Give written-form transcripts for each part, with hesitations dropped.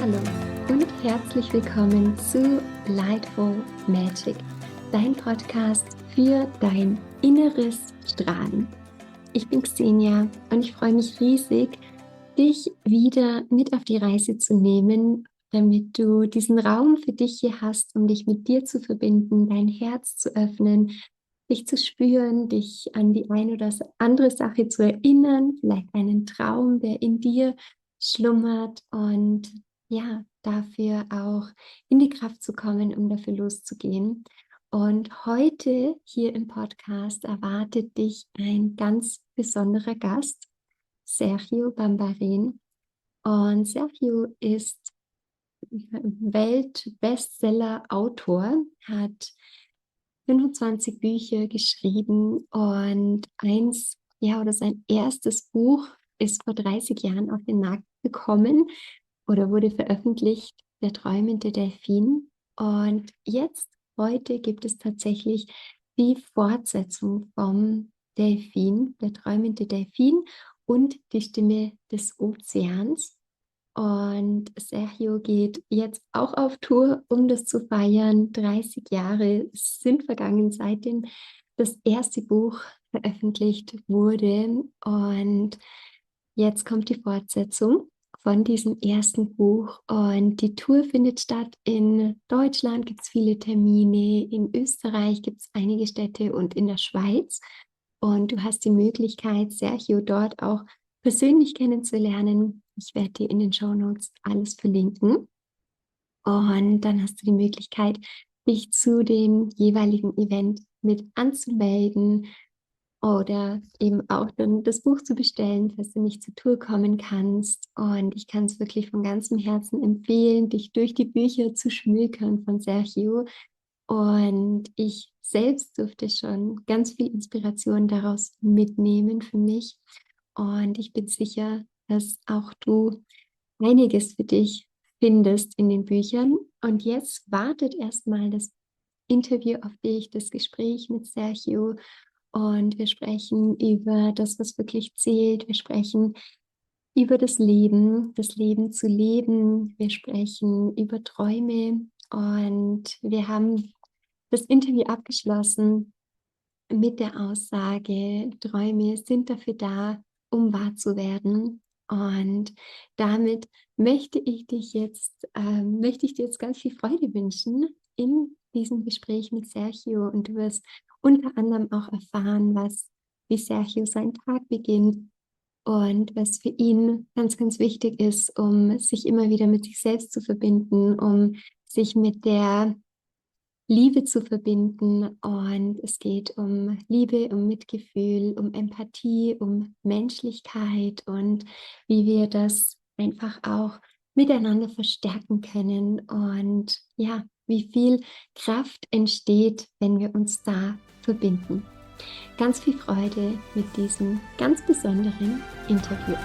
Hallo und herzlich willkommen zu Lightful Magic, dein Podcast für dein inneres Strahlen. Ich bin Xenia und ich freue mich riesig, dich wieder mit auf die Reise zu nehmen, damit du diesen Raum für dich hier hast, um dich mit dir zu verbinden, dein Herz zu öffnen, dich zu spüren, dich an die eine oder andere Sache zu erinnern, vielleicht einen Traum, der in dir schlummert und ja, dafür auch in die Kraft zu kommen, um dafür loszugehen. Und heute hier im Podcast erwartet dich ein ganz besonderer Gast, Sergio Bambarén. Und Sergio ist Welt-Bestseller-Autor, hat 25 Bücher geschrieben und sein erstes Buch ist vor 30 Jahren auf den Markt gekommen oder wurde veröffentlicht, der träumende Delfin. Und heute gibt es tatsächlich die Fortsetzung vom Delfin, der träumende Delfin und die Stimme des Ozeans. Und Sergio geht jetzt auch auf Tour, um das zu feiern. 30 Jahre sind vergangen, seitdem das erste Buch veröffentlicht wurde. Und jetzt kommt die Fortsetzung von diesem ersten Buch. Und die Tour findet statt. In Deutschland gibt es viele Termine, in Österreich gibt es einige Städte und in der Schweiz. Und du hast die Möglichkeit, Sergio dort auch persönlich kennenzulernen. Ich werde dir in den Shownotes alles verlinken. Und dann hast du die Möglichkeit, dich zu dem jeweiligen Event mit anzumelden oder eben auch dann das Buch zu bestellen, falls du nicht zur Tour kommen kannst. Und ich kann es wirklich von ganzem Herzen empfehlen, dich durch die Bücher zu schmökern von Sergio. Und ich selbst durfte schon ganz viel Inspiration daraus mitnehmen für mich. Und ich bin sicher, dass auch du einiges für dich findest in den Büchern. Und jetzt wartet erstmal das Interview auf dich, das Gespräch mit Sergio. Und wir sprechen über das, was wirklich zählt. Wir sprechen über das Leben zu leben. Wir sprechen über Träume. Und wir haben das Interview abgeschlossen mit der Aussage, Träume sind dafür da, um wahr zu werden. Und damit möchte ich dir jetzt ganz viel Freude wünschen in diesem Gespräch mit Sergio. Und du wirst unter anderem auch erfahren, wie Sergio seinen Tag beginnt und was für ihn ganz, ganz wichtig ist, um sich immer wieder mit sich selbst zu verbinden, um sich mit der Liebe zu verbinden. Und es geht um Liebe, um Mitgefühl, um Empathie, um Menschlichkeit und wie wir das einfach auch miteinander verstärken können und ja, wie viel Kraft entsteht, wenn wir uns da verbinden. Ganz viel Freude mit diesem ganz besonderen Interview.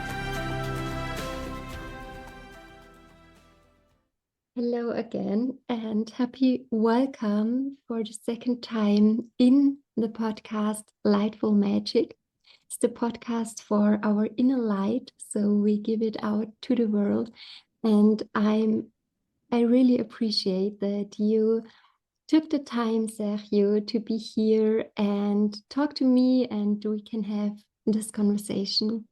Hello again and happy welcome for the second time in the podcast Lightful Magic. It's the podcast for our inner light, so we give it out to the world. And I really appreciate that you took the time, Sergio, to be here and talk to me, and we can have this conversation.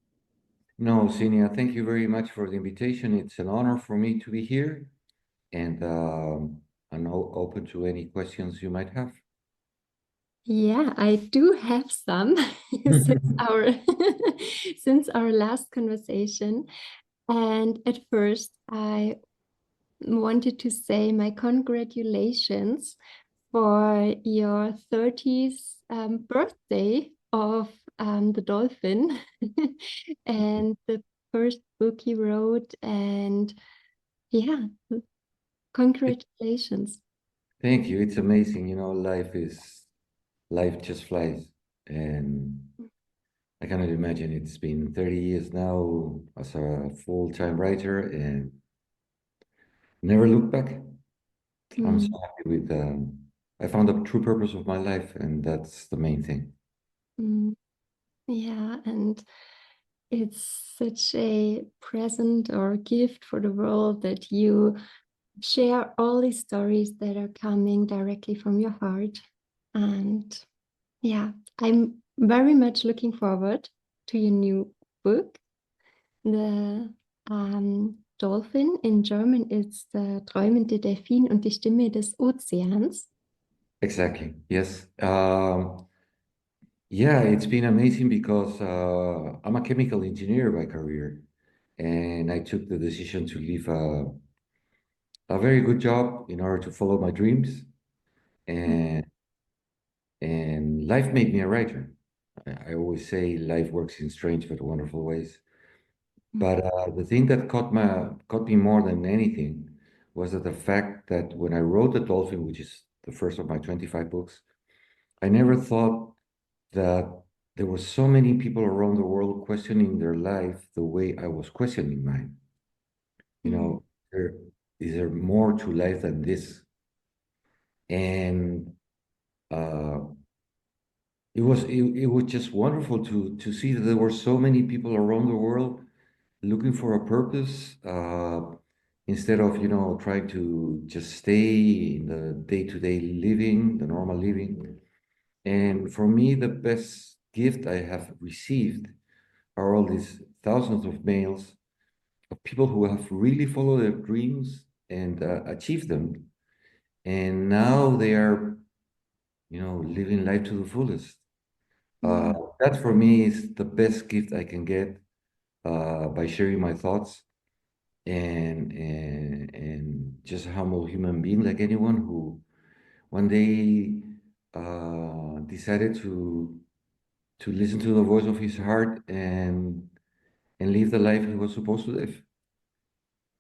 No, Xenia, thank you very much for the invitation. It's an honor for me to be here, and I'm open to any questions you might have. Yeah, I do have some since our since our last conversation. And at first, I wanted to say my congratulations for your 30th birthday of the dolphin and the first book you wrote. And yeah, congratulations. Thank you. It's amazing. Life just flies. And I cannot imagine it's been 30 years now as a full-time writer and never look back. I'm so Mm, happy with, I found the true purpose of my life, and that's the main thing. mm. Yeah, and It's such a present or gift for the world that you share all these stories that are coming directly from your heart. And yeah, I'm very much looking forward to your new book. The Dolphin in German is der träumende Delfin und die Stimme des Ozeans. Exactly. Yes. Yeah, it's been amazing because I'm a chemical engineer by career, and I took the decision to leave a very good job in order to follow my dreams, and life made me a writer. I always say life works in strange but wonderful ways. But the thing that caught me more than anything was that the fact that when I wrote The Dolphin, which is the first of my 25 books, I never thought that there were so many people around the world questioning their life the way I was questioning mine. You Mm, know, there is there more to life than this? And uh, it was just wonderful to see that there were so many people around the world looking for a purpose instead of trying to just stay in the day-to-day living, the normal living. And for me, the best gift I have received are all these thousands of mails of people who have really followed their dreams and achieved them, and now they are living life to the fullest. mm, That for me is the best gift I can get by sharing my thoughts and just a humble human being like anyone who one day decided to listen to the voice of his heart and live the life he was supposed to live.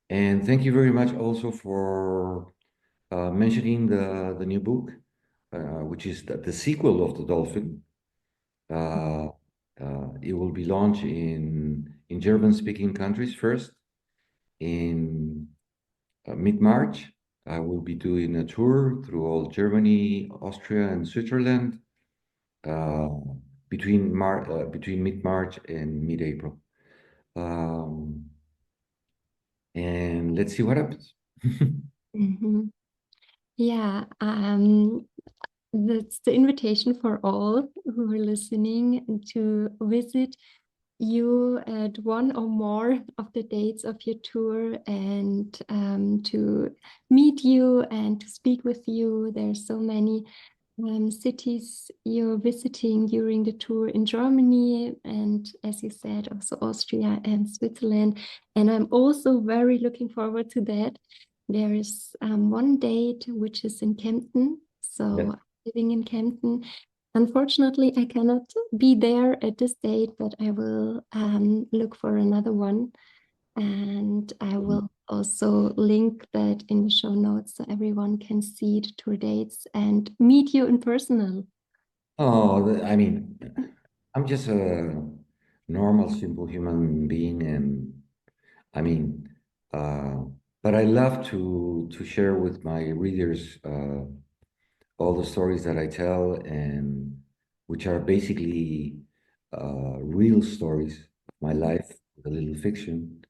And thank you very much also for mentioning the new book, which is the sequel of The Dolphin. Uh, it will be launched in German-speaking countries first in mid-March. I will be doing a tour through all Germany, Austria, and Switzerland uh, between mid-March and mid-April. Um, and let's see what happens. mhm. Yeah, that's the invitation for all who are listening to visit you at one or more of the dates of your tour and to meet you and to speak with you. There's so many cities you're visiting during the tour in Germany and, as you said, also Austria and Switzerland. And I'm also very looking forward to that. There is one date which is in Kempten. Yes. So, living in Kempten. Unfortunately, I cannot be there at this date, but I will look for another one. And I will also link that in the show notes so everyone can see the tour dates and meet you in personal. Oh, I mean, I'm just a normal, simple human being, and I mean, uh, but I love to share with my readers all the stories that I tell, and which are basically real stories of my life, a little fiction,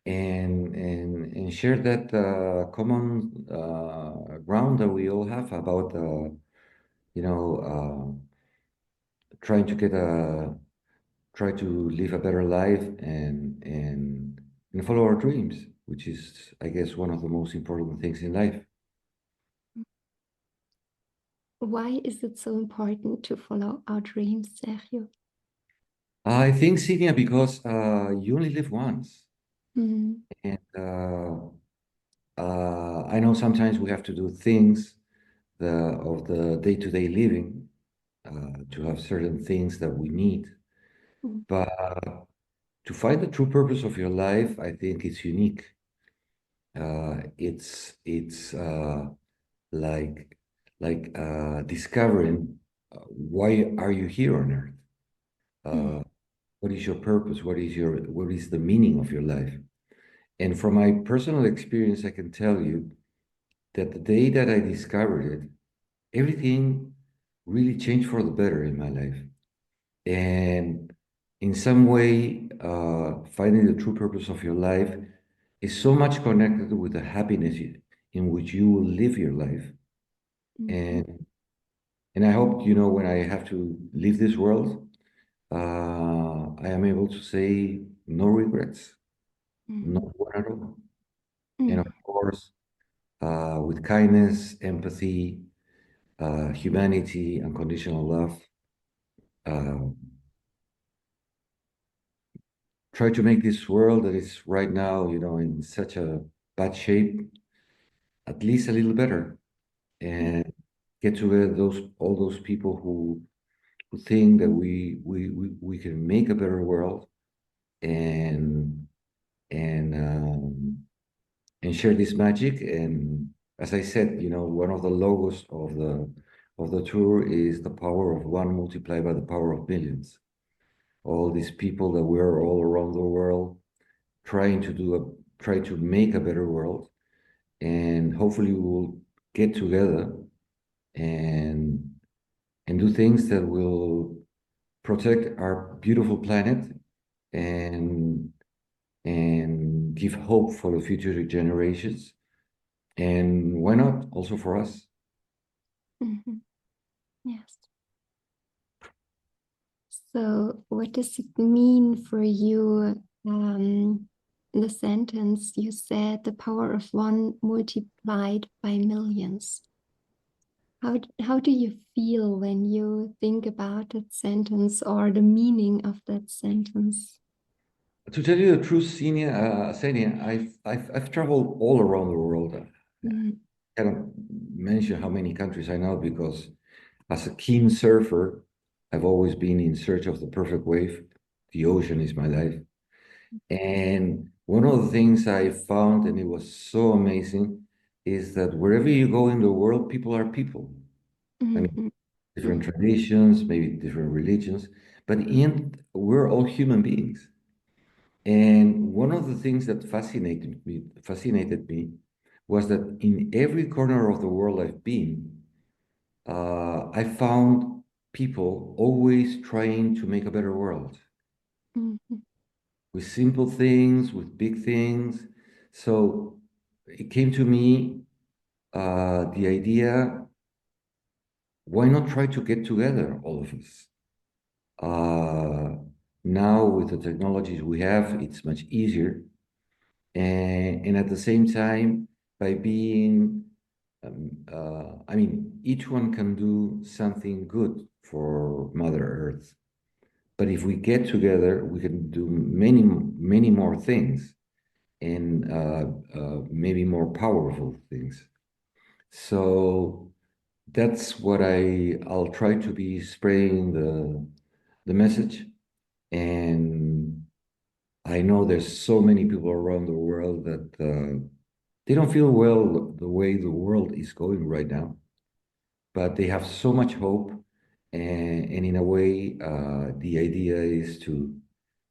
and share that common ground that we all have about you know trying to get a try to live a better life and follow our dreams, which is, I guess, one of the most important things in life. Why is it so important to follow our dreams, Sergio? I think, Sydney, because you only live once, Mm, and I know sometimes we have to do things of the day-to-day living to have certain things that we need, mm, but to find the true purpose of your life, I think it's unique. It's like discovering why are you here on earth? mm, Uh, what is your purpose? What is the meaning of your life? And from my personal experience, I can tell you that the day that I discovered it, everything really changed for the better in my life. And in some way, finding the true purpose of your life is so much connected with the happiness in which you will live your life. Mhm. And I hope, you know, when I have to leave this world, I am able to say no regrets, Mhm. not one at all. And of Mhm. course, with kindness, empathy, humanity, unconditional love, uh, try to make this world that is right now, you know, in such a bad shape, at least a little better, and get together all those people who think that we can make a better world, and and um, and share this magic. And as I said, you know, one of the logos of the tour is the power of one multiplied by the power of millions. All these people that we're all around the world trying to try to make a better world, and hopefully we will get together and do things that will protect our beautiful planet, and give hope for the future generations, and why not also for us. Mhm. Yes. So, what does it mean for you? The sentence you said, the power of one multiplied by millions. How do you feel when you think about that sentence or the meaning of that sentence? To tell you the truth, Senia, I've traveled all around the world. Mm, I cannot mention how many countries I know, because as a keen surfer, I've always been in search of the perfect wave. The ocean is my life. And one of the things I found, and it was so amazing, is that wherever you go in the world, people are people. I mean, mhm, different traditions, maybe different religions, but in the end, we're all human beings. And one of the things that fascinated me was that in every corner of the world I've been, I found people always trying to make a better world mhm, with simple things, with big things. So it came to me the idea, why not try to get together, all of us? Uh, Now, with the technologies we have, it's much easier. And at the same time, by being, I mean, each one can do something good for Mother Earth. But if we get together, we can do many more things, and maybe more powerful things. So that's what I'll try to be spreading the message. And I know there's so many people around the world that they don't feel well the way the world is going right now, but they have so much hope. And in a way, the idea is to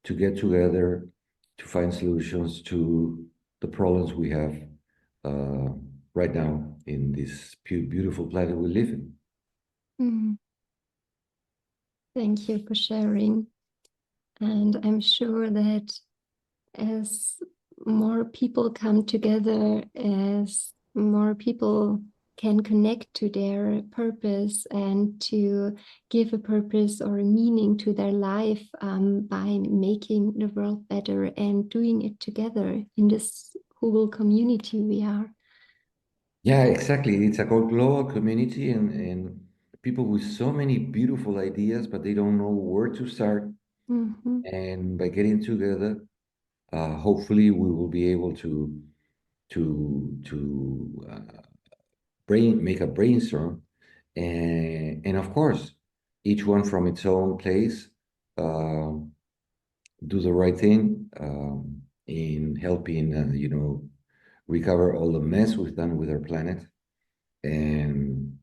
get together, to find solutions to the problems we have uh, right now in this beautiful planet we live in. mhm. Thank you for sharing. And I'm sure that as more people come together, as more people can connect to their purpose and to give a purpose or a meaning to their life by making the world better and doing it together in this whole community we are. Yeah, exactly. It's a global community, and people with so many beautiful ideas, but they don't know where to start. Mhm, And by getting together, hopefully we will be able to make a brainstorm, and of course, each one from its own place, um, do the right thing, in helping, recover all the mess we've done with our planet, and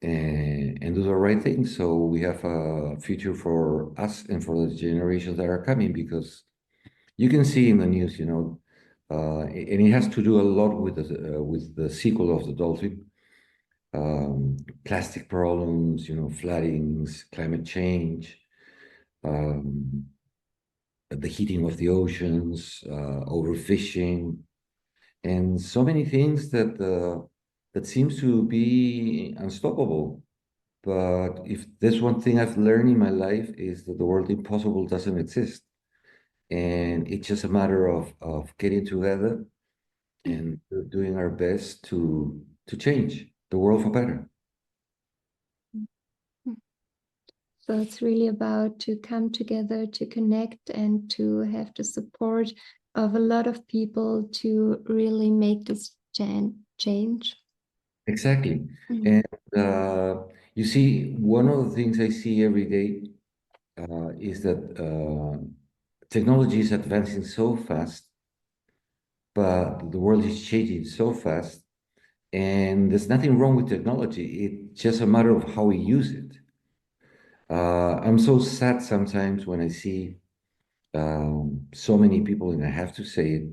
and do the right thing, so we have a future for us and for the generations that are coming. Because you can see in the news, and it has to do a lot with the sequel of the Dolphin, plastic problems, floodings, climate change. Um, the heating of the oceans, overfishing, and so many things that seems to be unstoppable. But if there's one thing I've learned in my life is that the word impossible doesn't exist. And it's just a matter of getting together and doing our best to change the world for better. So it's really about to come together, to connect, and to have the support of a lot of people to really make this change. Exactly. Mm. And you see, one of the things I see every day is that technology is advancing so fast, but the world is changing so fast. And there's nothing wrong with technology. It's just a matter of how we use it. I'm so sad sometimes when I see so many people, and I have to say it,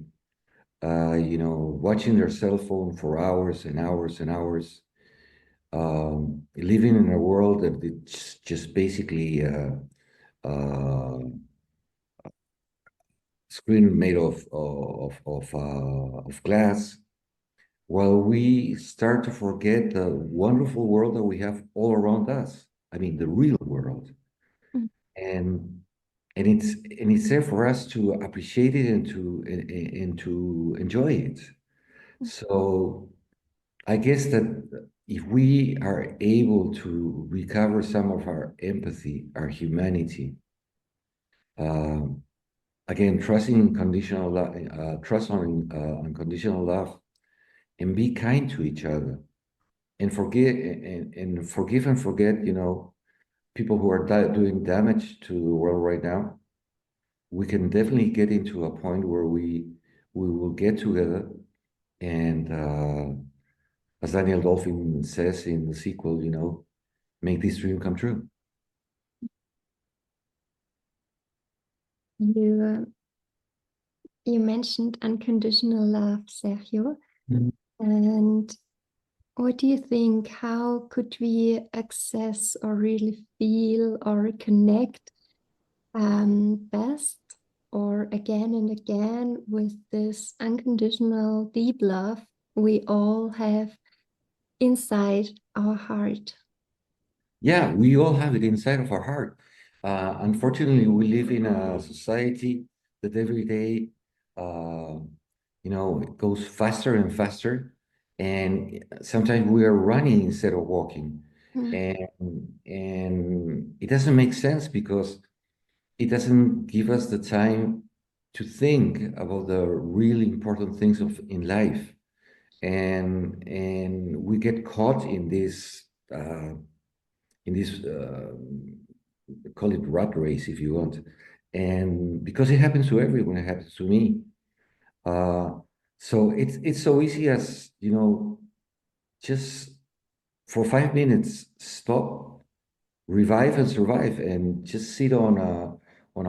watching their cell phone for hours and hours and hours, living in a world that it's just basically screen made of glass, while we start to forget the wonderful world that we have all around us. I mean, the real world, Mm. and it's there for us to appreciate it and to enjoy it. So I guess that if we are able to recover some of our empathy, our humanity, um, again, trusting in conditional love, trust on unconditional love, and be kind to each other, and forgive and forget, people who are doing damage to the world right now. We can definitely get into a point where we will get together and, as Daniel Dolphin says in the sequel, make this dream come true. You you mentioned unconditional love, Sergio, Mhm. and what do you think? How could we access or really feel or connect best or again and again with this unconditional deep love we all have inside our heart? Yeah, we all have it inside of our heart. Unfortunately, we live in a society that every day, uh, it goes faster and faster, and sometimes we are running instead of walking, Mm. and it doesn't make sense because it doesn't give us the time to think about the really important things of in life, and we get caught in this call it rat race if you want, and because it happens to everyone, it happens to me. uh, so it's so easy as just for 5 minutes stop, revive and survive, and just sit on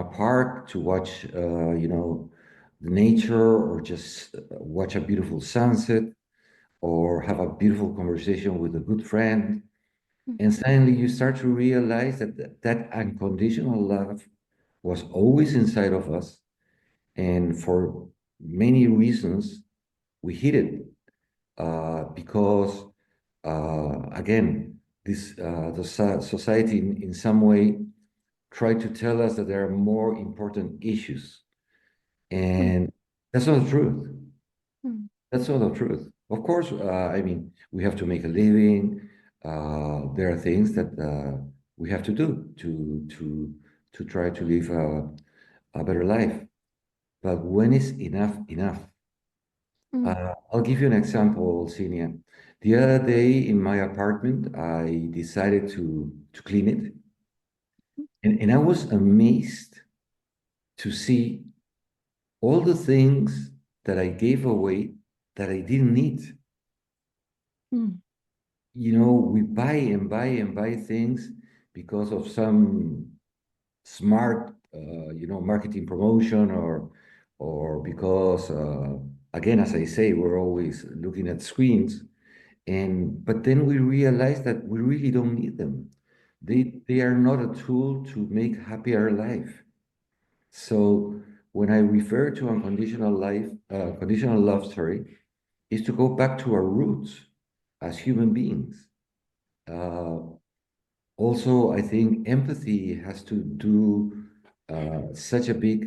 a park to watch the nature, or just watch a beautiful sunset, or have a beautiful conversation with a good friend. And suddenly you start to realize that unconditional love was always inside of us. And for many reasons, we hid it because, again, the society in some way tried to tell us that there are more important issues. Mm. And that's not the truth. Mm. That's not the truth. Of course, I mean, we have to make a living. There are things that we have to do to try to live a better life. But when is enough enough? Mm. I'll give you an example, Senior. The other day in my apartment, I decided to clean it, and I was amazed to see all the things that I gave away that I didn't need. Mm. We buy and buy and buy things because of some smart, marketing promotion, or because, again, as I say, we're always looking at screens, but then we realize that we really don't need them. Mm. They are not a tool to make happier life. So when I refer to conditional love, sorry, is to go back to our roots as human beings. Uh, Also, I think empathy has to do such a big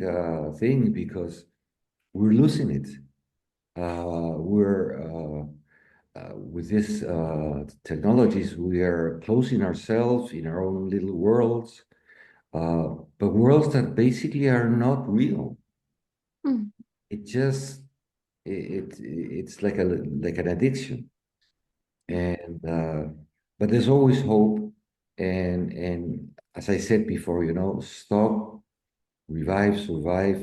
thing because we're losing it. We're with this technologies, we are closing ourselves in our own little worlds, but worlds that basically are not real. Mm. It just it's like an addiction, and but there's always hope. And as I said before, stop, revive, survive.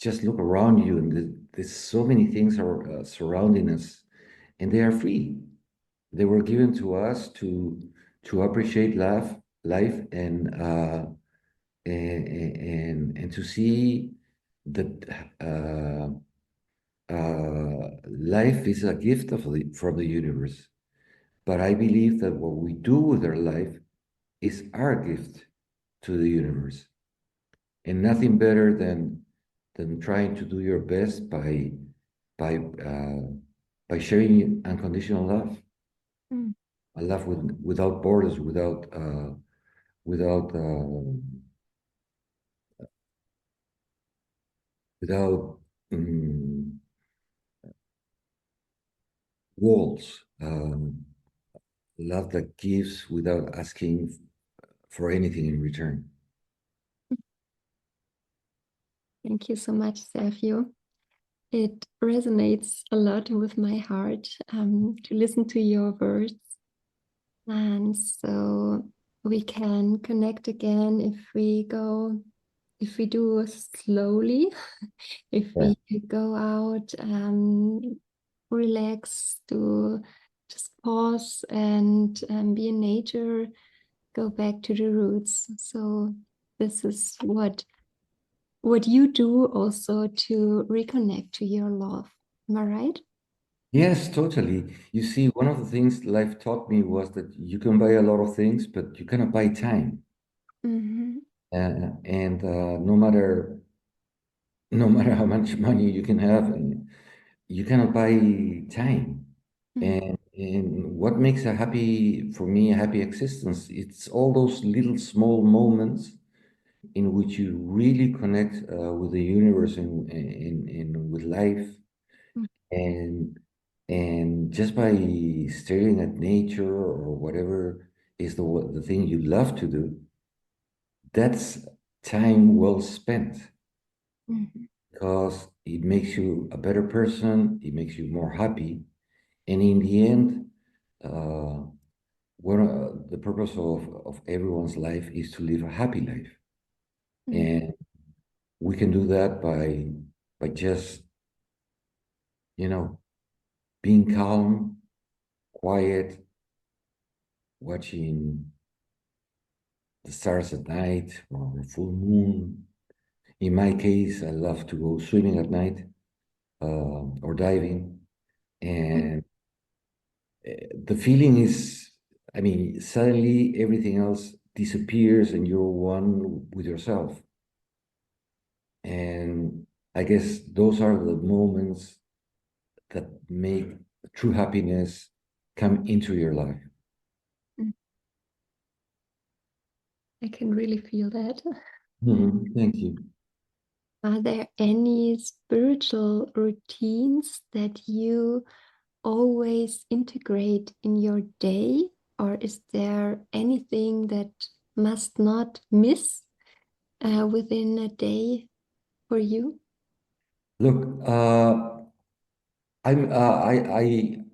Just look around you, and there's so many things are surrounding us, and they are free. They were given to us to appreciate life, and to see that life is a gift from the universe. But I believe that what we do with our life is our gift to the universe, and nothing better than trying to do your best by uh, by sharing unconditional love, Mm. a love without borders, without without um, walls, love that gives without asking for anything in return. Thank you so much, Sergio. It resonates a lot with my heart to listen to your words. And so we can connect again if we do slowly, if Yeah. we go out, relax, to just pause and be in nature, go back to the roots. So this is what you do also to reconnect to your love. Am I right? Yes, totally. You see, one of the things life taught me was that you can buy a lot of things, but you cannot buy time. Mm-hmm. And no matter how much money you can have, you cannot buy time. And what makes a happy, for me, a happy existence, it's all those little small moments in which you really connect with the universe and with life. And and just by staring at nature or whatever is the thing you love to do, that's time well spent Mm-hmm. because it makes you a better person, it makes you more happy, and in the end, uh, the purpose of everyone's life is to live a happy life, and we can do that by just you know being calm, quiet, watching the stars at night or a full moon. In my case, I love to go swimming at night or diving, and the feeling is, I mean, suddenly everything else disappears and you're one with yourself. And I guess those are the moments that make true happiness come into your life. I can really feel that. Thank you. Are there any spiritual routines that you always integrate in your day, or is there anything that must not miss within a day for you? Look,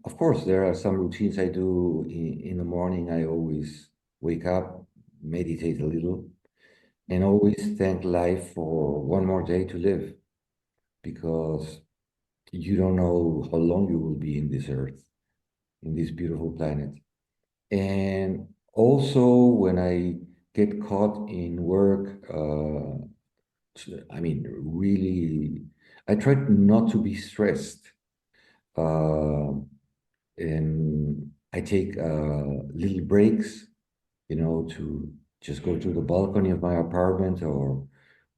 of course, there are some routines I do in the morning. I always wake up, meditate a little, and always thank life for one more day to live because you don't know how long you will be in this earth, in this beautiful planet. And also, when I get caught in work, I mean, really, I try not to be stressed. Uh, and I take little breaks, to just go to the balcony of my apartment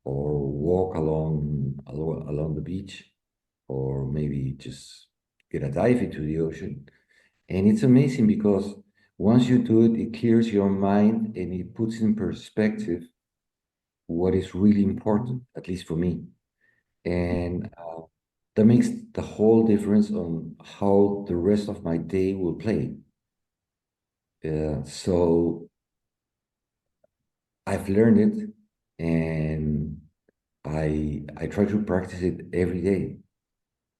or walk along the beach, or maybe just get a dive into the ocean. And it's amazing because once you do it, it clears your mind and it puts in perspective what is really important, at least for me. And that makes the whole difference on how the rest of my day will play. So I've learned it, and I try to practice it every day.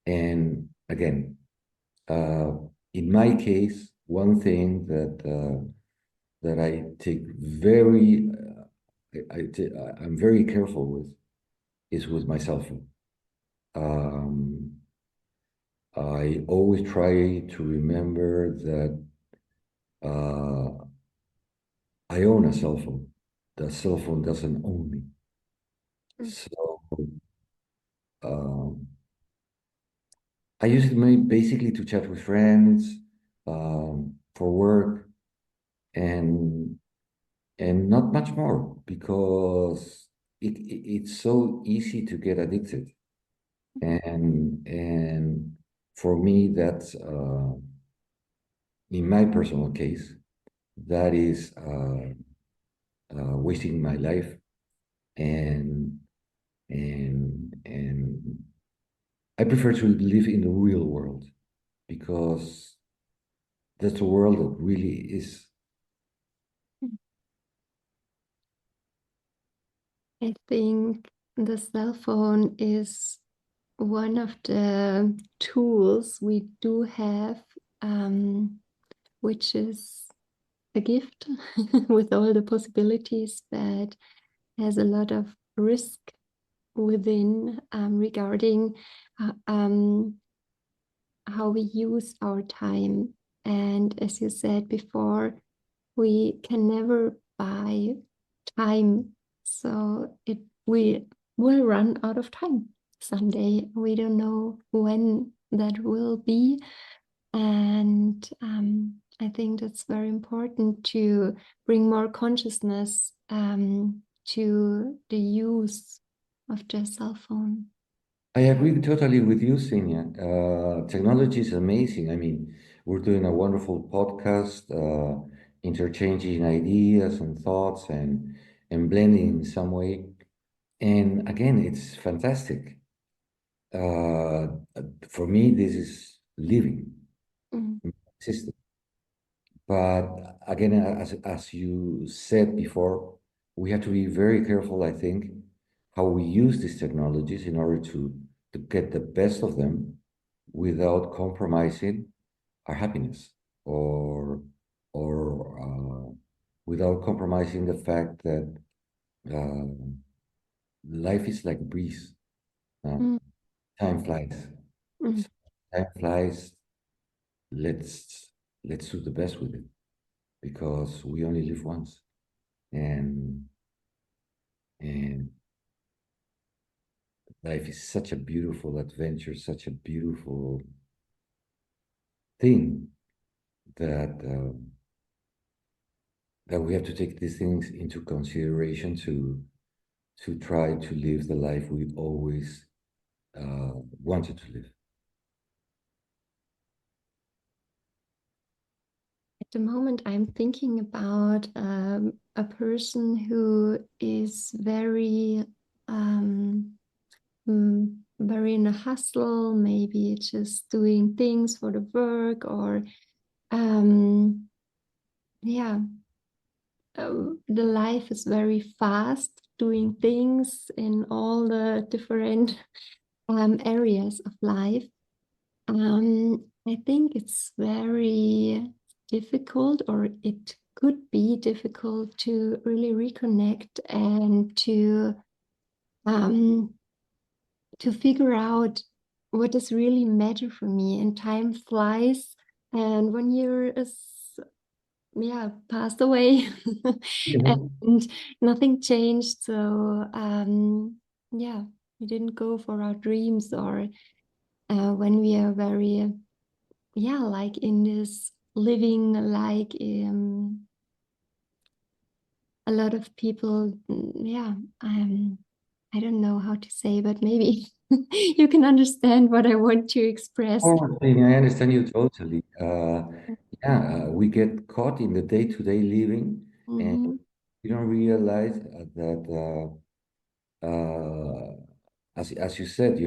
And again, uh, in my case, one thing that I take very I'm very careful with is with my cell phone. Um, I always try to remember that uh, I own a cell phone. The cell phone doesn't own me. So um, I use it basically to chat with friends, for work, and not much more because it's so easy to get addicted. And for me, that's in my personal case, that is wasting my life, and and I prefer to live in the real world because that's the world that really is. I think the cell phone is one of the tools we do have, which is a gift with all the possibilities, but has a lot of risk within, regarding how we use our time. And as you said before, we can never buy time. So we will run out of time someday. We don't know when that will be. And I think that's very important to bring more consciousness to the use of the cell phone. I agree totally with you, Senia. Technology is amazing. I mean, we're doing a wonderful podcast, interchanging ideas and thoughts and blending in some way. And again, it's fantastic. Uh, for me, this is living, Mm, existing. But again, as you said before, we have to be very careful, I think, how we use these technologies in order to get the best of them without compromising our happiness, or without compromising the fact that uh, life is like a breeze. Uh, mm, time flies. mm. So time flies. Let's do the best with it because we only live once. and and life is such a beautiful adventure, such a beautiful thing that that we have to take these things into consideration to try to live the life we always wanted to live. At the moment, I'm thinking about a person who is um, very in a hustle, maybe just doing things for the work, or um, yeah, the life is very fast, doing things in all the different areas of life. I think it's very difficult, or it could be difficult to really reconnect and um, to figure out what does really matter for me. And time flies, and 1 year is, yeah, passed away, Yeah. and nothing changed. So yeah, we didn't go for our dreams, or when we are very, yeah, like in this living, like a lot of people, yeah, I don't know how to say, but maybe you can understand what I want to express. Oh, I understand you totally. Yeah, we get caught in the day-to-day living, and Mm-hmm. we don't realize that, as you said,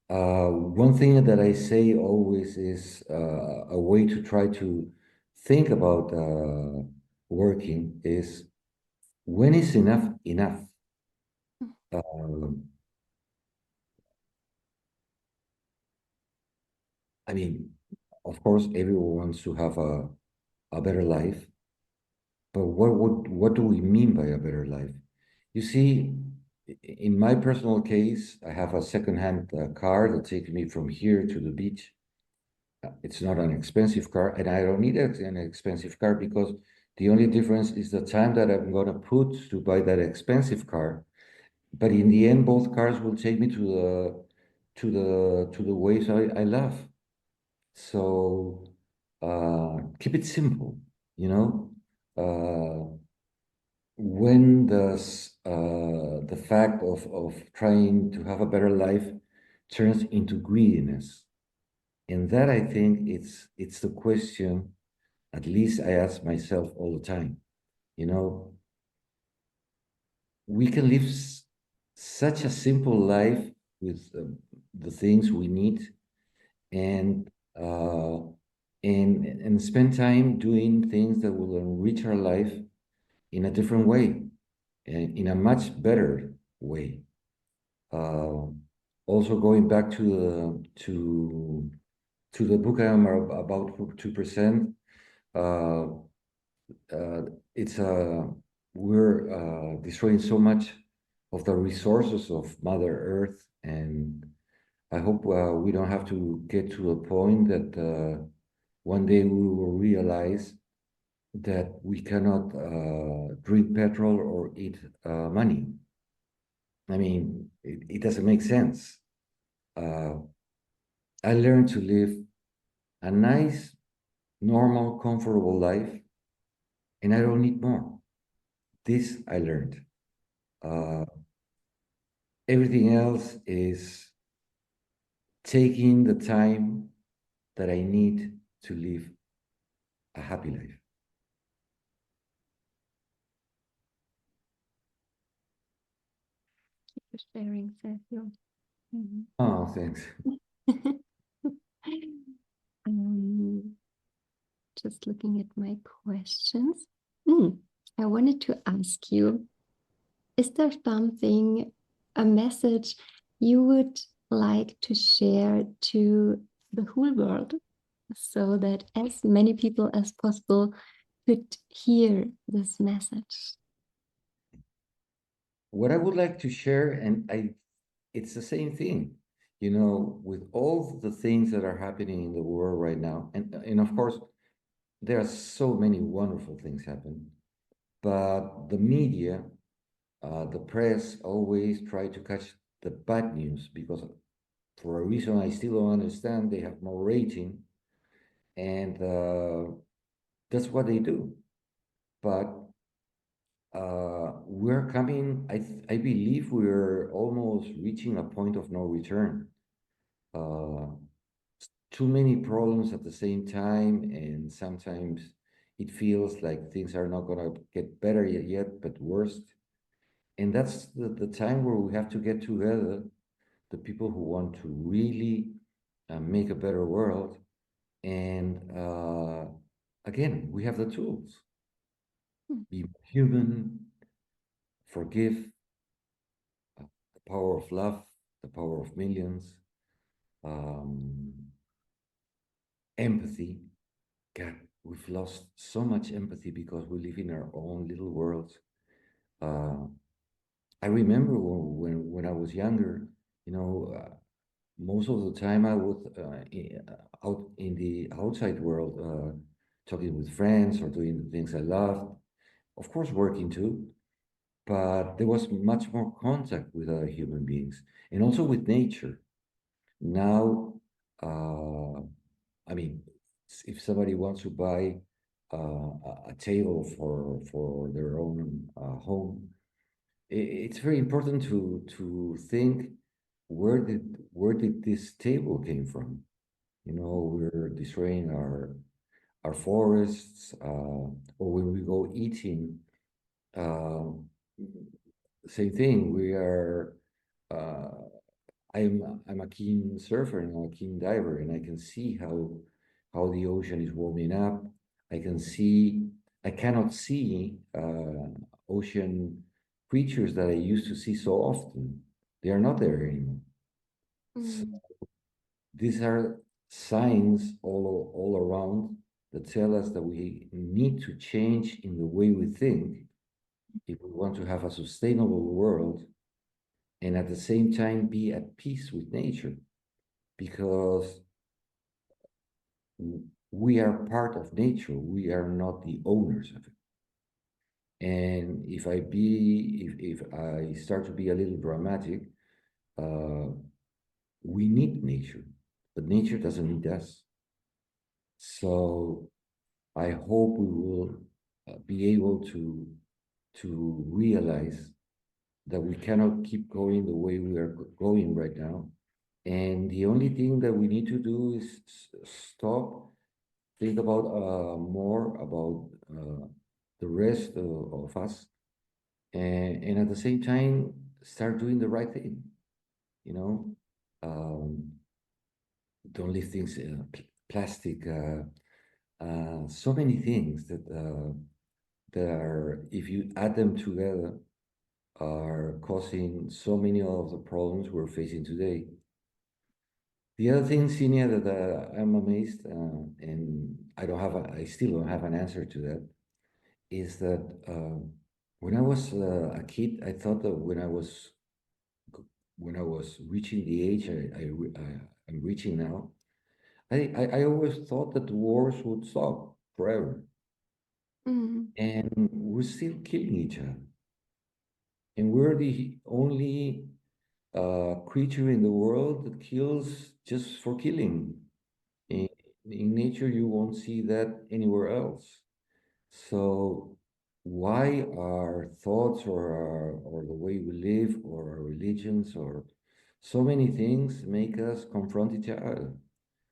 one thing that I say always is a way to try to think about working is when is enough enough? Um, I mean, of course, everyone wants to have a better life. But what do we mean by a better life? You see, in my personal case, I have a second-hand car that takes me from here to the beach. It's not an expensive car, and I don't need an expensive car because the only difference is the time that I'm gonna put to buy that expensive car. But in the end, both cars will take me to the ways I love. So keep it simple, you know. Uh, when does the fact of trying to have a better life turns into greediness? And that I think it's the question, at least I ask myself all the time. You know, we can live such a simple life with the things we need and uh, and spend time doing things that will enrich our life in a different way, and in a much better way. Uh, Also going back to the book I'm about 2%. Uh, uh, it's we're destroying so much of the resources of Mother Earth, and I hope we don't have to get to a point that one day we will realize that we cannot drink petrol or eat money. I mean, it doesn't make sense. Uh, I learned to live a nice, normal, comfortable life, and I don't need more. This I learned. Uh, Everything else is taking the time that I need to live a happy life. For sharing, Sergio. Mhm. Oh, thanks. um, just looking at my questions. Hmm. I wanted to ask you, is there something, a message you would like to share to the whole world so that as many people as possible could hear this message? What I would like to share, and it's the same thing, with all the things that are happening in the world right now, and of course, there are so many wonderful things happening, but the media, the press always try to catch the bad news because for a reason I still don't understand, they have more rating, and that's what they do. But we're coming, I believe we're almost reaching a point of no return. Uh, Too many problems at the same time, and sometimes it feels like things are not going to get better yet, but worse. And that's the time where we have to get together, the people who want to really make a better world. And again, we have the tools. Hmm. Be human, forgive, the power of love, the power of millions, um, empathy. God, we've lost so much empathy because we live in our own little worlds. Uh, I remember when I was younger, most of the time I was out in the outside world, talking with friends or doing the things I loved. Of course, working too, but there was much more contact with other human beings and also with nature. Now, uh, I mean, if somebody wants to buy a table for their own home, it's very important to think where did this table came from? You know, we're destroying our forests, or when we go eating, uh, same thing. We are. Uh, I'm a keen surfer and I'm a keen diver, and I can see how the ocean is warming up. I can see. I cannot see ocean creatures that I used to see so often. They are not there anymore. So Mm, these are signs all around that tell us that we need to change in the way we think if we want to have a sustainable world and at the same time be at peace with nature, because we are part of nature. We are not the owners of it. And if I start to be a little dramatic, uh, we need nature, but nature doesn't need us. So I hope we will be able to realize that we cannot keep going the way we are going right now. And the only thing that we need to do is stop, think about more about the rest of us, and at the same time start doing the right thing. You know, um, don't leave things plastic. So many things that are, if you add them together, are causing so many of the problems we're facing today. The other thing, Senior, that I'm amazed, and I still don't have an answer to that, is that when I was a kid, I thought that when I was reaching the age I'm reaching now, I always thought that the wars would stop forever, mm, and we're still killing each other, and we're the only creature in the world that kills just for killing. In, in nature, you won't see that anywhere else. So why our thoughts or the way we live or our religions or so many things make us confront each other?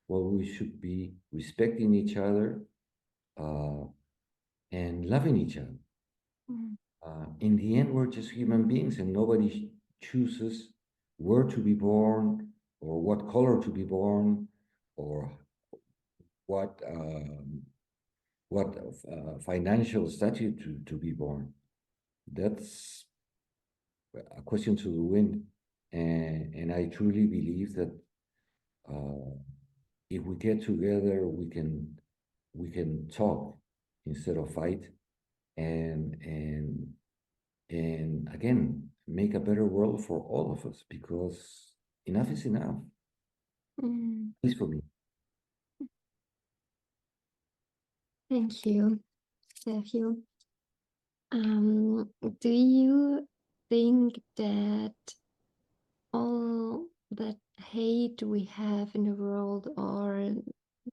Well, we should be respecting each other uh, and loving each other. mm, In the end, we're just human beings, and nobody chooses where to be born or what color to be born or what what financial status to be born. That's a question to the wind. And I truly believe that uh, if we get together, we can talk instead of fight, and and and again make a better world for all of us, because enough is enough. mm. At least for me. Thank you, Sergio. Do you think that all that hate we have in the world, or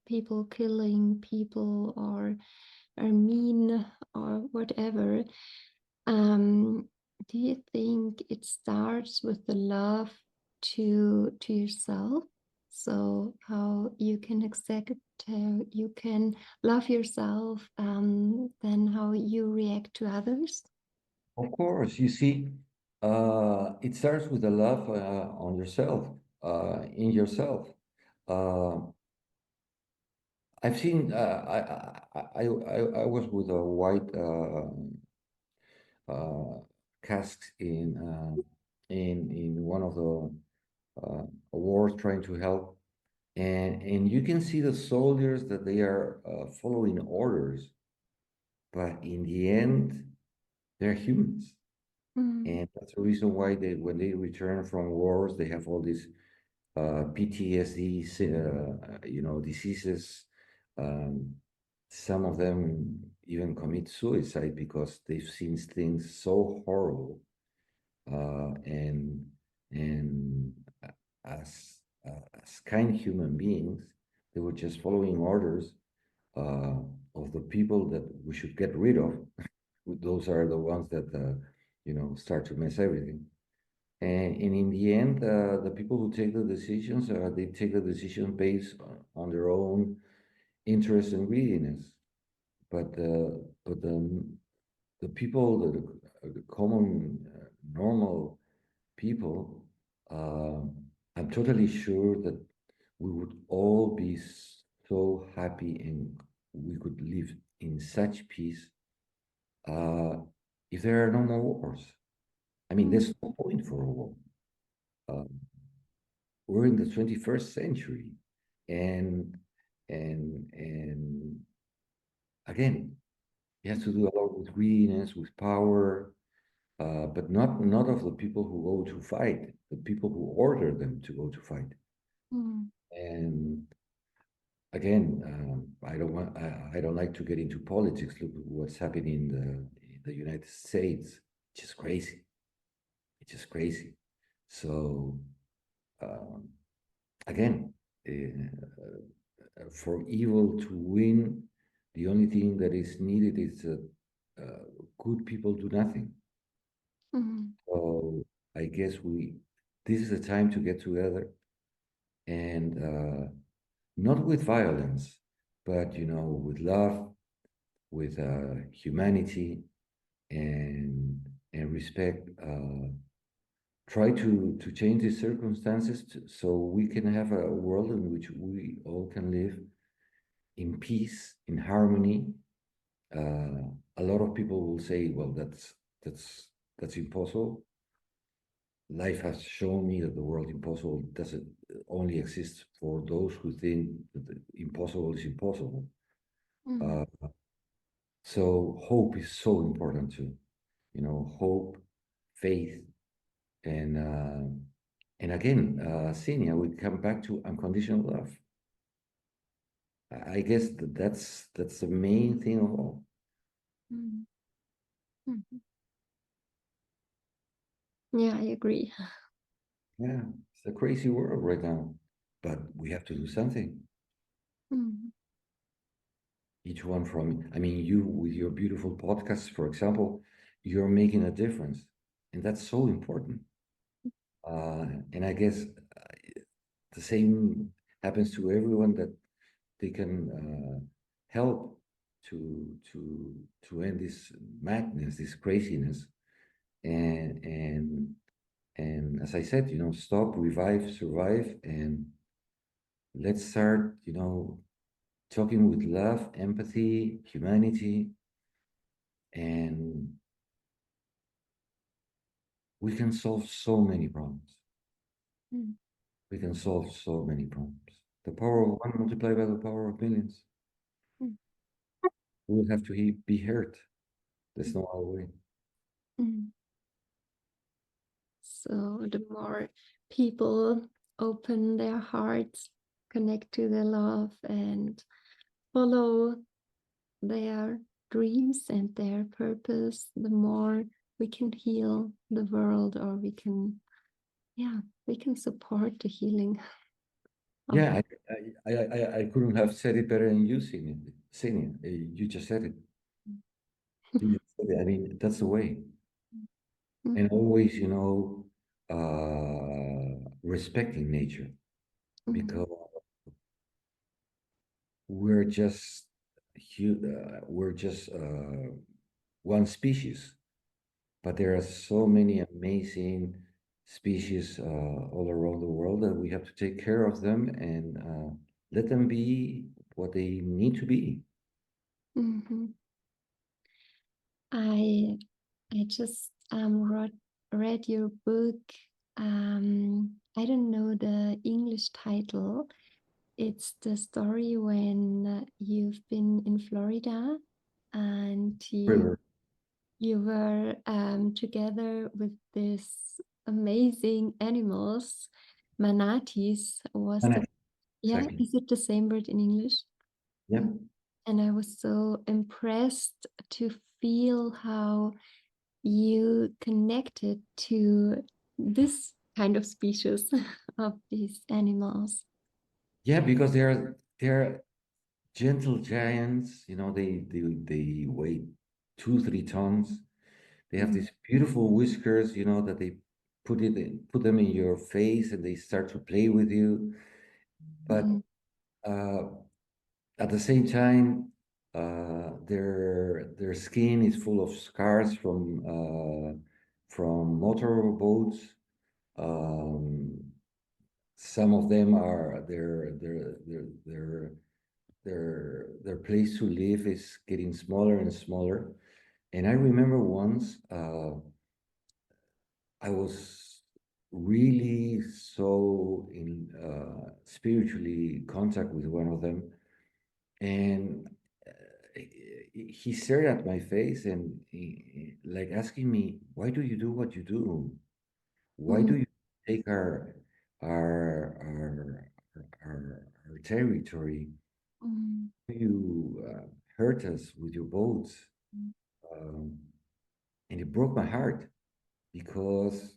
people killing people, or are mean, or whatever, um, do you think it starts with the love to yourself? So how you can accept, how you can love yourself, then how you react to others? Of course, you see, it starts with the love on yourself, in yourself. Uh, I've seen. I was with a white uh, casks in one of the wars trying to help, and you can see the soldiers that they are following orders, but in the end, they're humans. Mm, And that's the reason why when they return from wars, they have all these PTSD, diseases. Um, some of them even commit suicide because they've seen things so horrible, and and as as kind human beings, they were just following orders uh, of the people that we should get rid of. Those are the ones that start to mess everything. And in the end, the people who take the decisions, they take the decision based on their own interest and greediness. But the people, the common, normal people, uh, I'm totally sure that we would all be so happy and we could live in such peace uh, if there are no more wars. I mean, Mm, there's no point for a war. Uh, we're in the 21st century, and and again, it has to do a lot with greediness, with power, but not of the people who go to fight, the people who order them to go to fight. mm, And again, I don't like to get into politics. Look at what's happening in the United States. It's just crazy. It's just crazy. So um, again, for evil to win, the only thing that is needed is that good people do nothing. mm, So I guess this is the time to get together and not with violence, but with love, with humanity and respect. Try to change the circumstances so we can have a world in which we all can live in peace, in harmony. A lot of people will say, "Well, that's impossible." Life has shown me that the world impossible doesn't only exist for those who think that the impossible is impossible. mm, Uh, so hope is so important too. Hope, faith, and again, Senia, we come back to unconditional love. I guess that's the main thing of all. mm, mm. Yeah, I agree. Yeah, it's a crazy world right now, but we have to do something. Mm, Each one from, I mean, you with your beautiful podcasts, for example, you're making a difference, and that's so important. And I guess the same happens to everyone that they can help to end this madness, this craziness, and as I said, stop, revive, survive, and let's start, talking with love, empathy, humanity, and we can solve so many problems. mm, We can solve so many problems. The power of one multiplied by the power of millions. mm, We will have to be heard. There's no other way. mm. So the more people open their hearts, connect to their love, and follow their dreams and their purpose, the more we can heal the world, or yeah, we can support the healing of. Yeah, I couldn't have said it better than you, Senior. Senior, you just said it. You just said it. I mean, that's the way. And Mhm, always, respecting nature mhm, because we're just we're just one species, but there are so many amazing species all around the world that we have to take care of them and let them be what they need to be. mhm. I I just read your book. I don't know the English title. It's the story when you've been in Florida and River. you were together with these amazing animals. Manatees was the, yeah, Exactly. is it the same word in English? Yep. And I was so impressed to feel how you connected to this kind of species of these animals. Yeah, because they're gentle giants. They weigh 2, 3 tons. They have these beautiful whiskers, you know, that they put them in your face and they start to play with you. But Mm-hmm. uh, at the same time, their skin is full of scars from motorboats. Um, some of them are their place to live is getting smaller and smaller. And I remember once I was really so in spiritually contact with one of them, and he stared at my face and like asking me, "Why do you do what you do? Why do you take our our territory? Mm-hmm. You hurt us with your boats?" Um, and it broke my heart because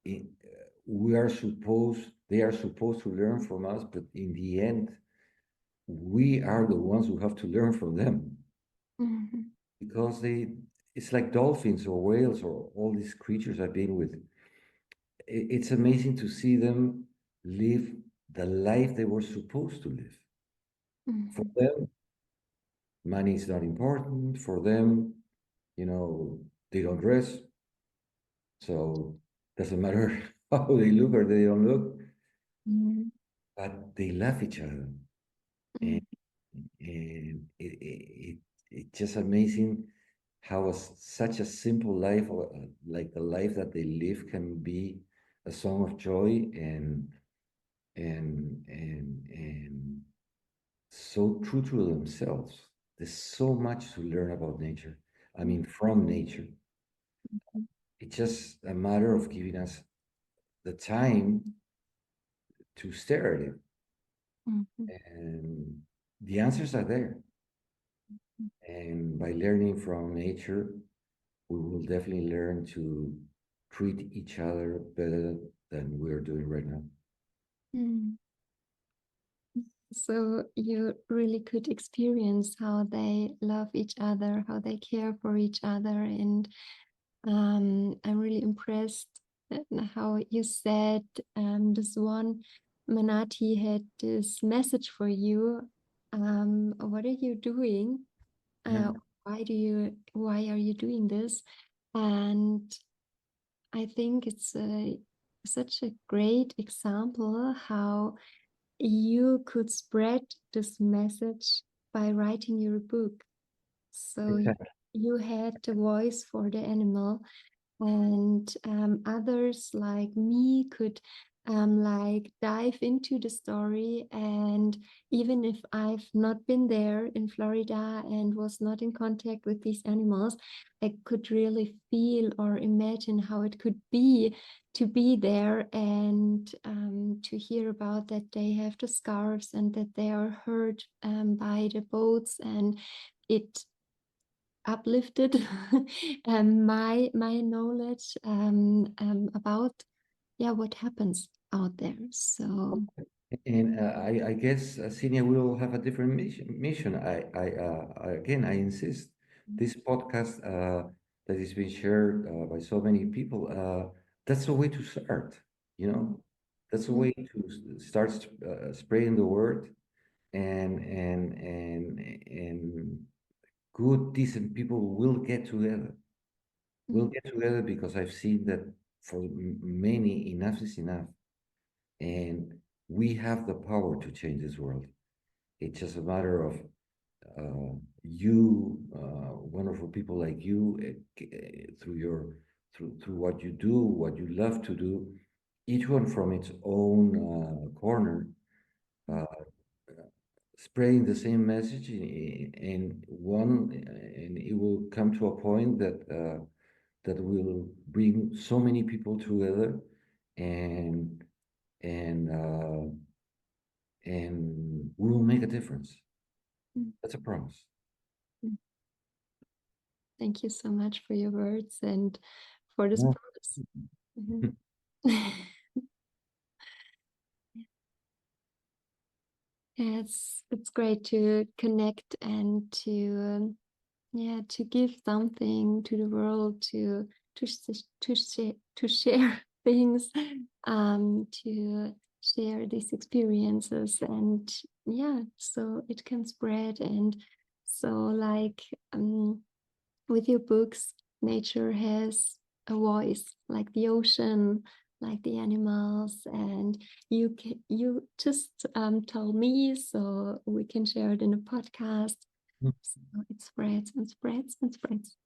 it, they are supposed to learn from us, but in the end, we are the ones who have to learn from them Mm-hmm. because it's like dolphins or whales or all these creatures I've been with. It's amazing to see them live the life they were supposed to live. For Mm-hmm. them, money is not important. For them, you know, they don't dress, so doesn't matter how they look or they don't look, Mm-hmm. but they love each other. And, Mm-hmm. and it's just amazing how such a simple life, like the life that they live, can be a song of joy and so true to themselves. There's so much to learn about nature. I mean, from nature. It's just a matter of giving us the time to stare at it. Mm-hmm. And the answers are there. And by learning from nature, we will definitely learn to treat each other better than we're doing right now. Mm-hmm. So you really could experience how they love each other, how they care for each other. And I'm really impressed at how you said this one Manati had this message for you. What are you doing? Yeah. Why are you doing this? And I think it's such a great example how you could spread this message by writing your book. So Exactly. you had the voice for the animal, and others like me could like dive into the story. And even if I've not been there in Florida and was not in contact with these animals, I could really feel or imagine how it could be to be there and to hear about that they have the scarves and that they are hurt by the boats, and it uplifted my knowledge about what happens out there. So And I guess, Senior will have a different mission. Again, I insist. This podcast that is being shared by so many people, that's a way to start, you know? That's a mm, way to start spreading the word and good, decent people will get together. We'll mm, get together because I've seen that for many, enough is enough. And we have the power to change this world. It's just a matter of wonderful people like you, through what you do, what you love to do, each one from its own corner, uh, spreading the same message, and it will come to a point that will bring so many people together, and and uh, and we will make a difference. mm, That's a promise. mm. Thank you so much for your words and for this No. promise. Mhm. It's great to connect and to yeah, to give something to the world, to share things, to share these experiences, and yeah, so it can spread. And so, like, with your books, nature has a voice, like the ocean, like the animals, and you just told me, so we can share it in a podcast. Mm. So it spreads and spreads and spreads.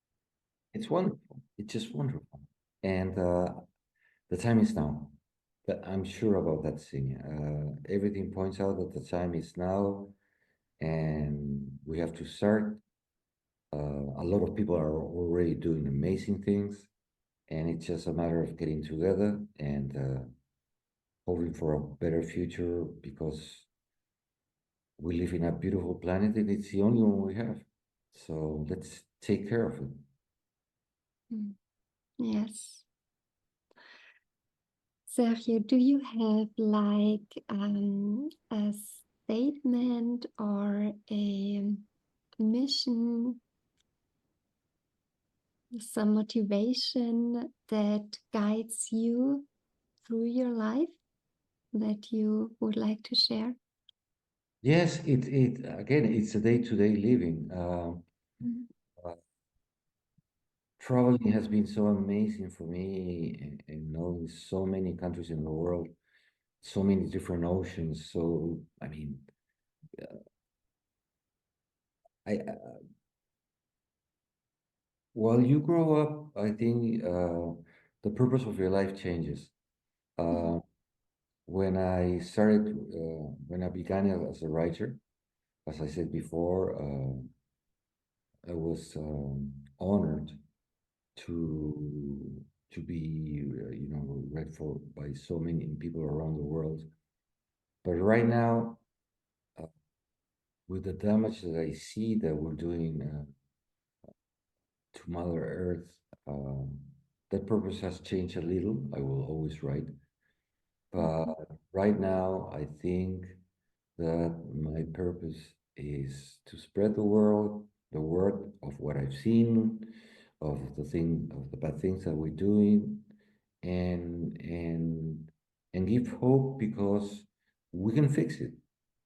It's wonderful. It's just wonderful. And the time is now. But I'm sure about that thing. Everything points out that the time is now, and we have to start. A lot of people are already doing amazing things, and it's just a matter of getting together and hoping for a better future because we live in a beautiful planet and it's the only one we have. So let's take care of it. Mm. Yes. Sergio, do you have like a statement or a mission, some motivation that guides you through your life that you would like to share? Yes, it again, it's a day-to-day living. Mm. Uh, Traveling has been so amazing for me and knowing so many countries in the world, so many different oceans. So, I mean, I while you grow up, I think the purpose of your life changes. Mm. Uh, when I started, when I began as a writer, as I said before, I was honored to to be, read for by so many people around the world. But right now, uh, with the damage that I see that we're doing to Mother Earth, that purpose has changed a little. I will always write. But Mhm. right now, I think that my purpose is to spread the word of what I've seen, of the bad things that we're doing, and and and give hope because we can fix it.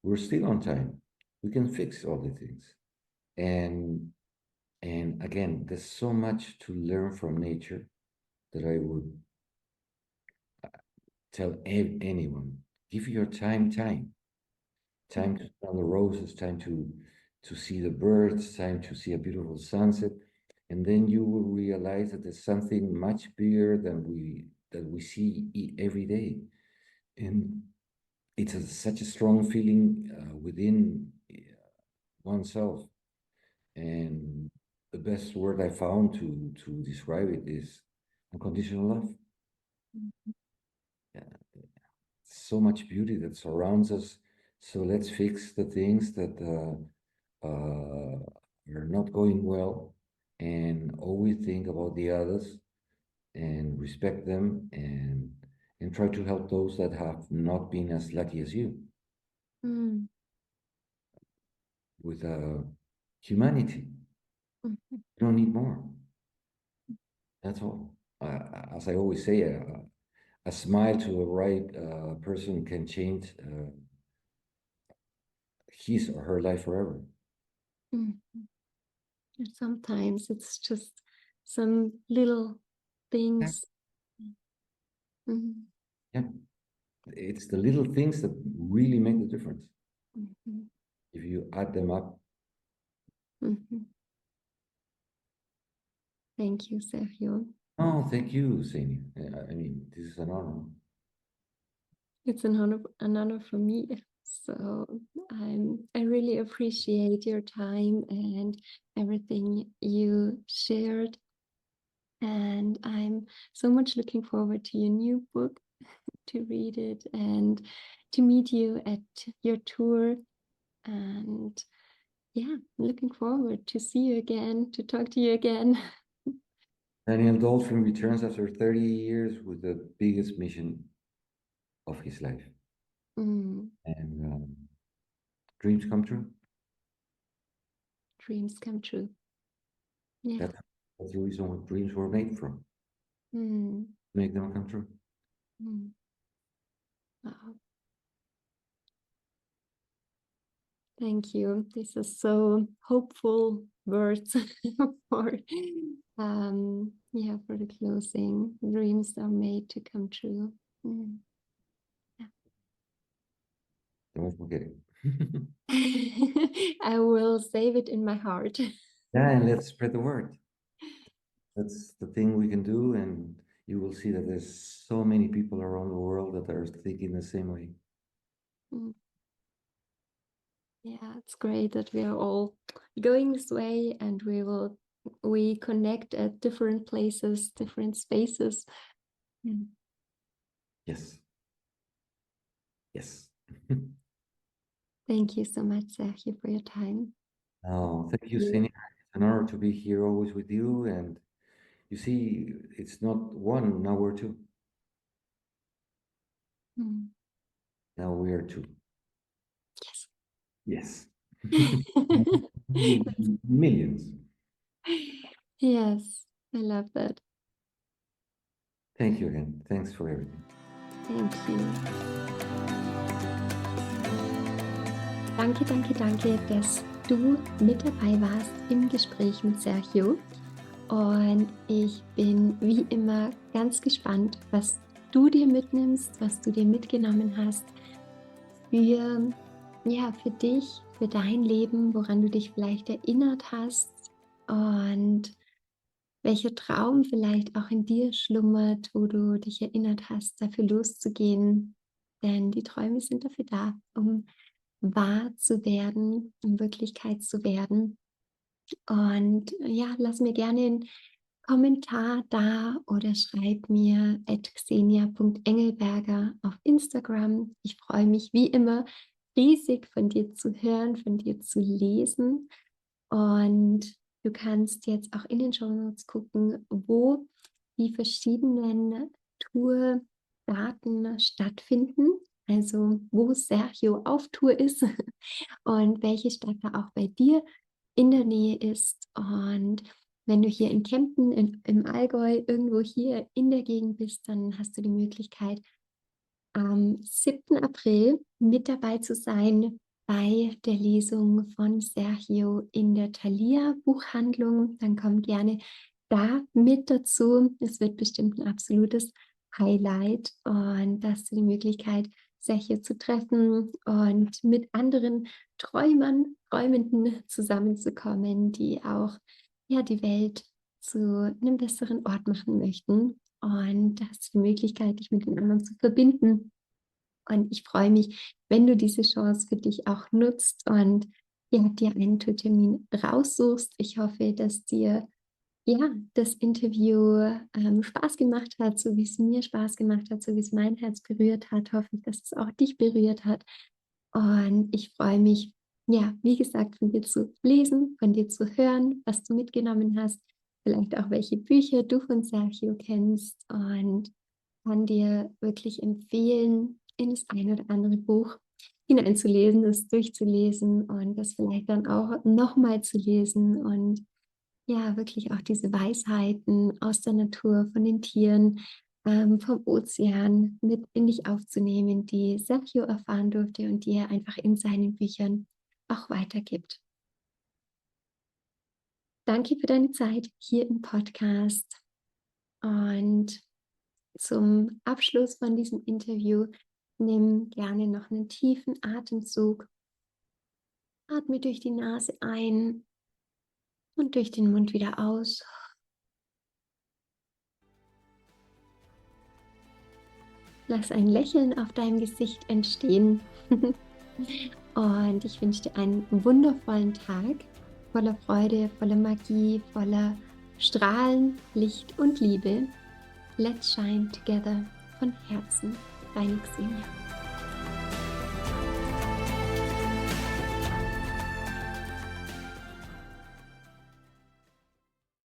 We're still on time. We can fix all the things. And and again, there's so much to learn from nature that I would tell anyone. Give your time Mm. to smell the roses, time to see the birds, time to see a beautiful sunset, and then you will realize that there's something much bigger than we see every day, and it's such a strong feeling within oneself. And the best word I found to describe it is unconditional love. Yeah, so much beauty that surrounds us. So let's fix the things that are not going well and always think about the others and respect them and try to help those that have not been as lucky as you Mm. with humanity. Mhm. You don't need more. That's all. As I always say, a smile to the right person can change his or her life forever. Mm. And sometimes it's just some little Yeah. things. Mhm. Yeah. It's the little things that really make the difference. Mhm. If you add them up. Mhm. Thank you, Sergio. Oh, thank you, Sani. I mean, this is an honor. It's an honor for me. So I really appreciate your time and everything you shared. And I'm so much looking forward to your new book, to read it and to meet you at your tour. And yeah, looking forward to see you again, to talk to you again. Daniel Dolphin returns after 30 years with the biggest mission of his life. Mm, And dreams come true. dreams come true. Yeah. That's the reason what dreams were made from. Make them come true. Wow. Thank you. This is so hopeful words for for the closing. Dreams are made to come true. Yeah. Don't forget it. I will save it in my heart. Yeah, and let's spread the word. That's the thing we can do, and you will see that there's so many people around the world that are thinking the same way. Yeah, it's great that we are all going this way, and we connect at different places, different spaces. Yes. Yes. Thank you so much, Sergio, for your time. Oh, thank you, Senia. It's an honor to be here always with you. And you see, it's not one, now we're two. Now we are two. Yes. Yes. Millions. Yes, I love that. Thank you again. Thanks for everything. Thank you. Danke, danke, danke, dass du mit dabei warst im Gespräch mit Sergio. Und ich bin wie immer ganz gespannt, was du dir mitnimmst, was du dir mitgenommen hast für dich, für dein Leben, woran du dich vielleicht erinnert hast und welcher Traum vielleicht auch in dir schlummert, wo du dich erinnert hast, dafür loszugehen. Denn die Träume sind dafür da, um wahr zu werden, um Wirklichkeit zu werden. Und ja, lass mir gerne einen Kommentar da oder schreib mir @xenia.engelberger auf Instagram. Ich freue mich wie immer riesig von dir zu hören, von dir zu lesen. Und du kannst jetzt auch in den Shownotes gucken, wo die verschiedenen Tourdaten stattfinden. Also wo Sergio auf Tour ist und welche Stadt da auch bei dir in der Nähe ist. Und wenn du hier in Kempten, im Allgäu, irgendwo hier in der Gegend bist, dann hast du die Möglichkeit, am 7. April mit dabei zu sein bei der Lesung von Sergio in der Thalia Buchhandlung. Dann komm gerne da mit dazu. Es wird bestimmt ein absolutes Highlight und da hast du die Möglichkeit, Sergio zu treffen und mit anderen Träumenden zusammenzukommen, die auch die Welt zu einem besseren Ort machen möchten. Und da hast du die Möglichkeit, dich mit den anderen zu verbinden. Und ich freue mich, wenn du diese Chance für dich auch nutzt und dir einen Termin raussuchst. Ich hoffe, dass dir das Interview Spaß gemacht hat, so wie es mir Spaß gemacht hat, so wie es mein Herz berührt hat. Hoffe ich, dass es auch dich berührt hat. Und ich freue mich, wie gesagt, von dir zu lesen, von dir zu hören, was du mitgenommen hast, vielleicht auch welche Bücher du von Sergio kennst, und kann dir wirklich empfehlen, in das ein oder andere Buch hineinzulesen, das durchzulesen und das vielleicht dann auch nochmal zu lesen und wirklich auch diese Weisheiten aus der Natur, von den Tieren, vom Ozean mit in dich aufzunehmen, die Sergio erfahren durfte und die er einfach in seinen Büchern auch weitergibt. Danke für deine Zeit hier im Podcast. Und zum Abschluss von diesem Interview nimm gerne noch einen tiefen Atemzug. Atme durch die Nase ein und durch den Mund wieder aus. Lass ein Lächeln auf deinem Gesicht entstehen. Und ich wünsche dir einen wundervollen Tag, voller Freude, voller Magie, voller Strahlen, Licht und Liebe. Let's shine together von Herzen, deine Xenia.